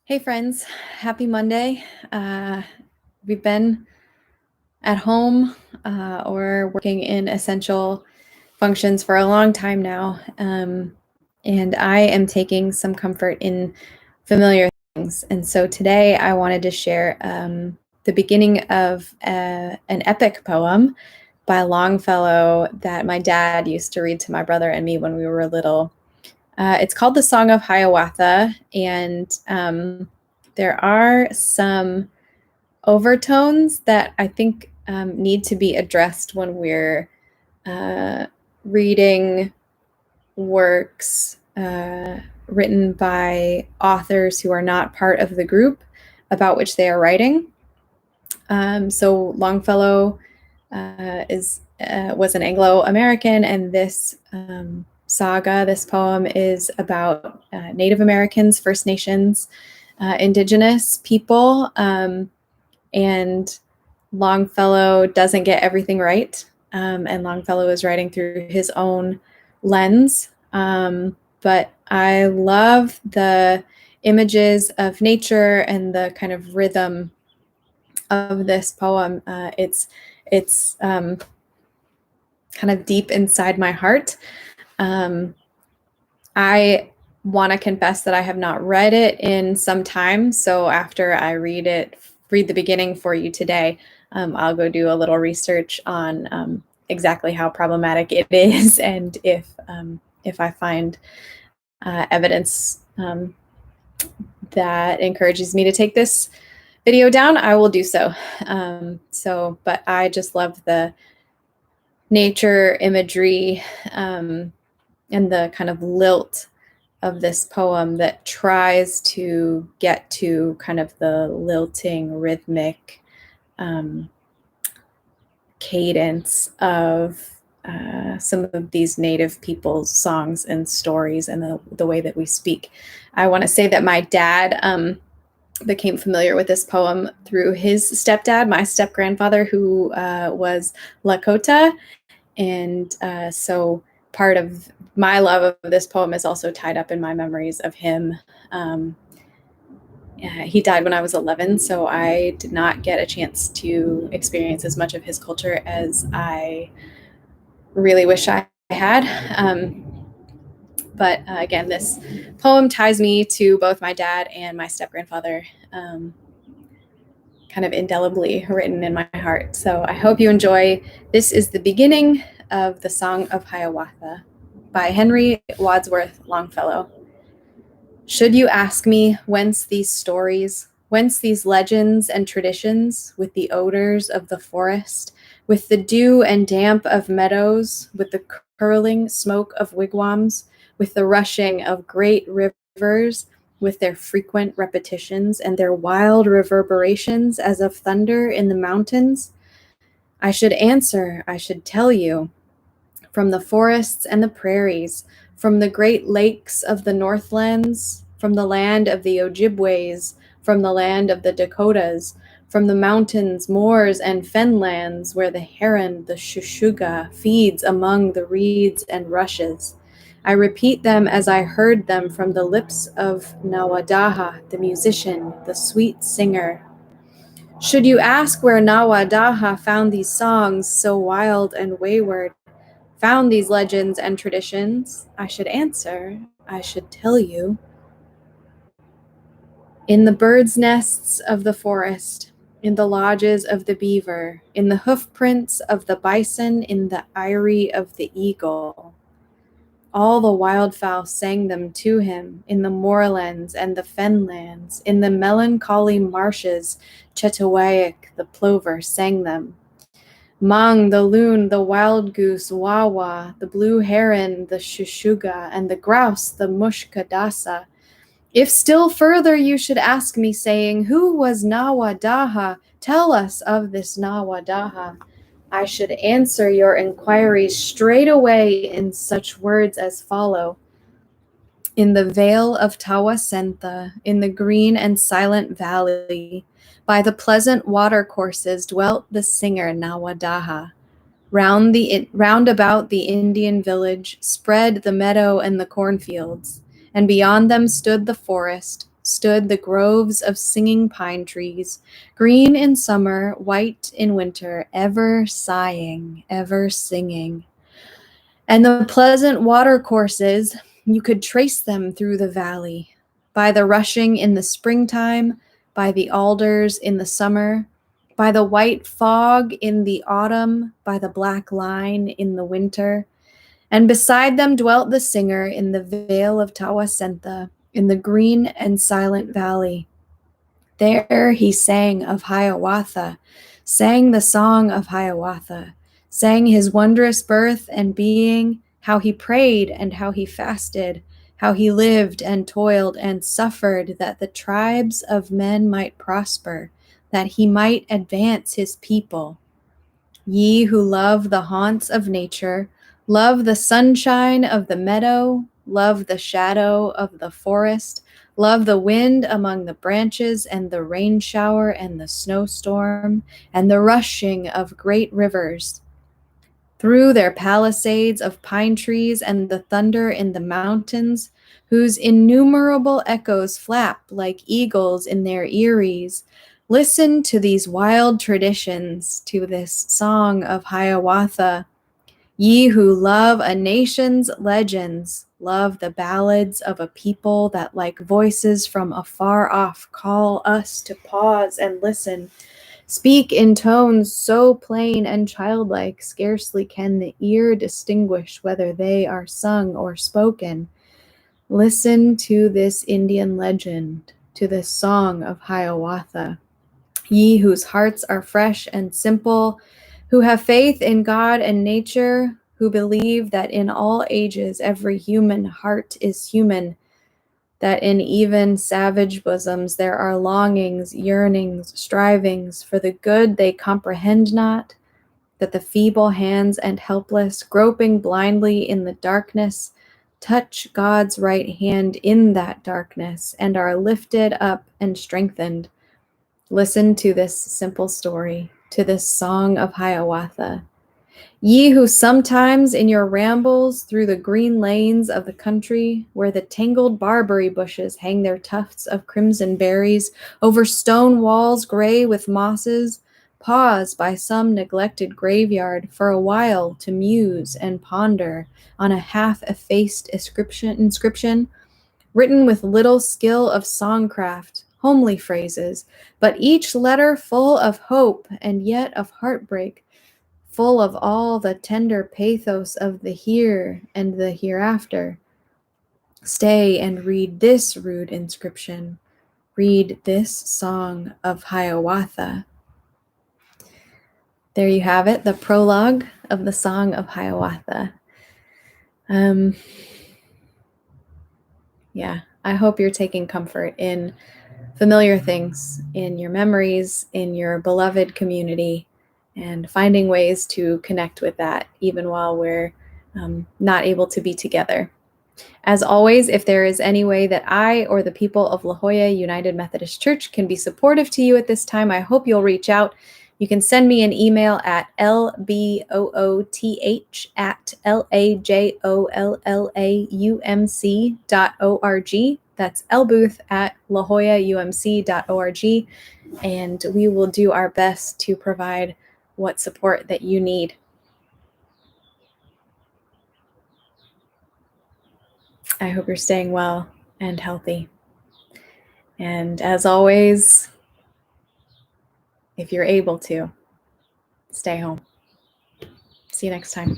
Hey friends, happy Monday. We've been at home or working in essential functions for a long time now. And I am taking some comfort in familiar things. And so today I wanted to share the beginning of an epic poem by Longfellow that my dad used to read to my brother and me when we were little. It's called the Song of Hiawatha, and there are some overtones that I think need to be addressed when we're reading works written by authors who are not part of the group about which they are writing. So Longfellow was an Anglo-American, and this saga, this poem, is about Native Americans, First Nations, Indigenous people, and Longfellow doesn't get everything right, and Longfellow is writing through his own lens, but I love the images of nature and the kind of rhythm of this poem. It's kind of deep inside my heart. I want to confess that I have not read it in some time. So after I read the beginning for you today, I'll go do a little research on exactly how problematic it is, and if I find evidence that encourages me to take this video down, I will do so. But I just love the nature imagery and the kind of lilt of this poem that tries to get to kind of the lilting rhythmic cadence of some of these Native people's songs and stories and the way that we speak. I want to say that my dad became familiar with this poem through his stepdad, my step-grandfather, who was Lakota. And so part of my love of this poem is also tied up in my memories of him. He died when I was 11, so I did not get a chance to experience as much of his culture as I really wish I had. But again, this poem ties me to both my dad and my step-grandfather, kind of indelibly written in my heart. So I hope you enjoy. This is the beginning of the Song of Hiawatha by Henry Wadsworth Longfellow. Should you ask me whence these stories, whence these legends and traditions, with the odors of the forest, with the dew and damp of meadows, with the curling smoke of wigwams, with the rushing of great rivers, with their frequent repetitions and their wild reverberations as of thunder in the mountains? I should answer, I should tell you, from the forests and the prairies, from the great lakes of the Northlands, from the land of the Ojibways, from the land of the Dakotas, from the mountains, moors, and fenlands, where the heron, the shushuga, feeds among the reeds and rushes. I repeat them as I heard them from the lips of Nawadaha, the musician, the sweet singer. Should you ask where Nawadaha found these songs so wild and wayward, found these legends and traditions, I should answer, I should tell you. In the birds' nests of the forest, in the lodges of the beaver, in the hoof prints of the bison, in the eyrie of the eagle. All the wildfowl sang them to him, in the moorlands and the fenlands, in the melancholy marshes, Chetawaic the plover sang them. Mang, the loon, the wild goose, wawa, the blue heron, the shushuga, and the grouse, the mushkadasa. If still further you should ask me, saying, who was Nawadaha? Tell us of this Nawadaha. I should answer your inquiries straight away in such words as follow. In the vale of Tawasentha, in the green and silent valley, by the pleasant watercourses dwelt the singer Nawadaha. Round about the Indian village spread the meadow and the cornfields, and beyond them stood the forest, stood the groves of singing pine trees, green in summer, white in winter, ever sighing, ever singing. And the pleasant watercourses, you could trace them through the valley, by the rushing in the springtime, by the alders in the summer, by the white fog in the autumn, by the black line in the winter. And beside them dwelt the singer in the vale of Tawasentha, in the green and silent valley. There he sang of Hiawatha, sang the song of Hiawatha, sang his wondrous birth and being, how he prayed and how he fasted, how he lived and toiled and suffered that the tribes of men might prosper, that he might advance his people. Ye who love the haunts of nature, love the sunshine of the meadow, love the shadow of the forest, love the wind among the branches and the rain shower and the snowstorm and the rushing of great rivers. Through their palisades of pine trees and the thunder in the mountains, whose innumerable echoes flap like eagles in their eyries, listen to these wild traditions, to this song of Hiawatha. Ye who love a nation's legends, love the ballads of a people that like voices from afar off call us to pause and listen. Speak in tones so plain and childlike, scarcely can the ear distinguish whether they are sung or spoken. Listen to this Indian legend, to this song of Hiawatha. Ye whose hearts are fresh and simple, who have faith in God and nature, who believe that in all ages every human heart is human, that in even savage bosoms there are longings, yearnings, strivings for the good they comprehend not, that the feeble hands and helpless, groping blindly in the darkness, touch God's right hand in that darkness and are lifted up and strengthened. Listen to this simple story, to this song of Hiawatha. Ye who sometimes in your rambles through the green lanes of the country, where the tangled barberry bushes hang their tufts of crimson berries over stone walls gray with mosses, pause by some neglected graveyard for a while to muse and ponder on a half-effaced inscription written with little skill of songcraft, homely phrases, but each letter full of hope and yet of heartbreak, full of all the tender pathos of the here and the hereafter. Stay and read this rude inscription. Read this song of Hiawatha. There you have it, the prologue of the Song of Hiawatha. I hope you're taking comfort in familiar things, in your memories, in your beloved community, and finding ways to connect with that even while we're not able to be together. As always, if there is any way that I or the people of La Jolla United Methodist Church can be supportive to you at this time, I hope you'll reach out. You can send me an email at lbooth@lajollaumc.org. That's lbooth@lajollaumc.org. And we will do our best to provide what support that you need. I hope you're staying well and healthy. And as always, if you're able to, stay home. See you next time.